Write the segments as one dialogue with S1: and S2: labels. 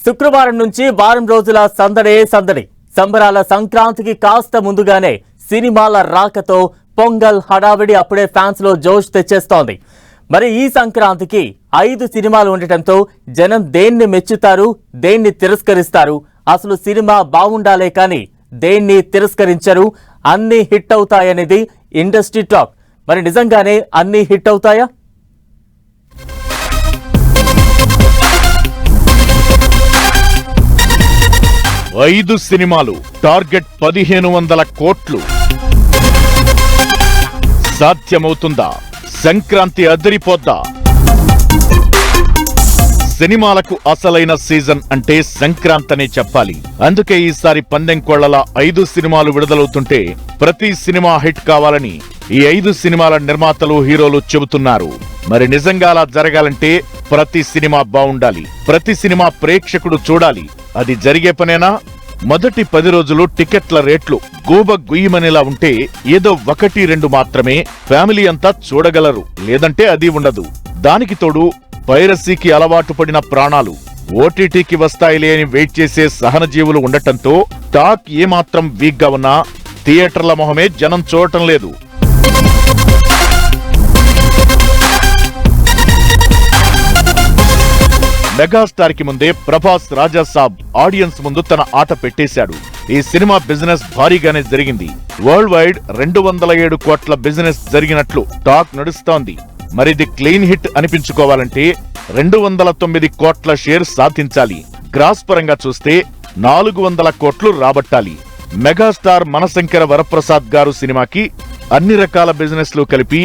S1: శుక్రవారం నుంచి వారం రోజుల సందడి సంబరాల సంక్రాంతికి కాస్త ముందుగానే సినిమాల రాకతో పొంగల్ హడావిడి అప్పుడే ఫ్యాన్స్ లో జోష్ తెచ్చేస్తోంది. మరి ఈ సంక్రాంతికి 5 సినిమాలు ఉండటంతో జనం దేన్ని మెచ్చుతారు, దేన్ని తిరస్కరిస్తారు, అసలు సినిమా బాగుండాలే కానీ దేన్ని తిరస్కరించరు, అన్ని హిట్ అవుతాయనేది ఇండస్ట్రీ టాక్. మరి నిజంగానే అన్ని హిట్ అవుతాయా?
S2: ఐదు సినిమాలు, టార్గెట్ 1500 కోట్లు. సాధ్యమవుతుందా? సంక్రాంతి అదిరిపోద్దా? సినిమాలకు అసలైన సీజన్ అంటే సంక్రాంతనే చెప్పాలి. అందుకే ఈసారి పందెం కోళ్లలా 5 సినిమాలు విడుదలవుతుంటే ప్రతి సినిమా హిట్ కావాలని ఈ 5 సినిమాల నిర్మాతలు, హీరోలు చెబుతున్నారు. మరి నిజంగా అలా జరగాలంటే ప్రతి సినిమా బావుండాలి, ప్రతి సినిమా ప్రేక్షకుడు చూడాలి. అది జరిగే పనేనా? మొదటి 10 రోజులు టికెట్ల రేట్లు గూబ గుయ్యమనేలా ఉంటే ఏదో 1-2 మాత్రమే ఫ్యామిలీ అంతా చూడగలరు, లేదంటే అది ఉండదు. దానికి తోడు పైరసీకి అలవాటు పడిన ప్రాణాలు ఓటీటీకి వస్తాయిలే అని వెయిట్ చేసే సహనజీవులు ఉండటంతో టాక్ ఏమాత్రం వీక్ గా ఉన్నా థియేటర్ల మొహమే జనం చూడటం లేదు. మెగాస్టార్ కి ముందే ప్రభాస్ రాజాసాబ్ ఆడియన్స్ ముందు తన ఆట పెట్టేశాడు. ఈ సినిమా బిజినెస్ భారీగానే జరిగింది. వరల్డ్ వైడ్ 207 కోట్ల బిజినెస్ జరిగినట్లు టాక్ నడుస్తోంది. మరిది క్లీన్ హిట్ అనిపించుకోవాలంటే 209 కోట్ల షేర్ సాధించాలి. గ్రాస్ పరంగా చూస్తే 400 కోట్లు రాబట్టాలి. మెగాస్టార్ మనశంకర వరప్రసాద్ గారు సినిమాకి అన్ని రకాల బిజినెస్ లు కలిపి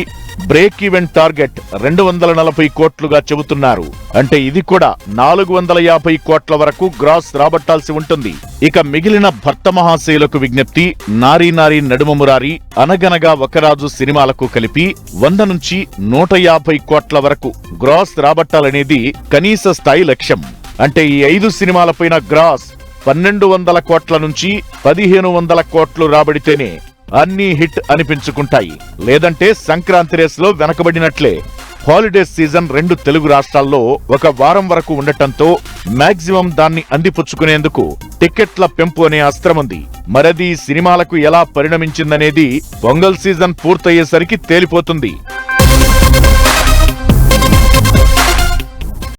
S2: బ్రేక్ ఈవెన్ టార్గెట్ 240 కోట్లుగా చెబుతున్నారు. అంటే ఇది కూడా 450 కోట్ల వరకు గ్రాస్ రాబట్టాల్సి ఉంటుంది. ఇక మిగిలిన భర్త మహాశయులకు విజ్ఞప్తి, నారీ నారీ నడుమ మురారి, అనగనగా ఒకరాజు సినిమాలకు కలిపి 100 నుంచి 150 కోట్ల వరకు గ్రాస్ రాబట్టాలనేది కనీస స్థాయి లక్ష్యం. అంటే ఈ 5 సినిమాలపైన గ్రాస్ 1200 కోట్ల నుంచి 1500 కోట్లు రాబడితేనే అన్నీ హిట్ అనిపించుకుంటాయి, లేదంటే సంక్రాంతి రేసులో వెనకబడినట్లే. హాలిడే సీజన్ 2 తెలుగు రాష్ట్రాల్లో 1 వారం వరకు ఉండటంతో మాక్సిమం దాన్ని అందిపుచ్చుకునేందుకు టికెట్ల పెంపు అనే అస్త్రముంది. మరది సినిమాలకు ఎలా పరిణమించిందనేది పొంగల్ సీజన్ పూర్తయ్యేసరికి తేలిపోతుంది.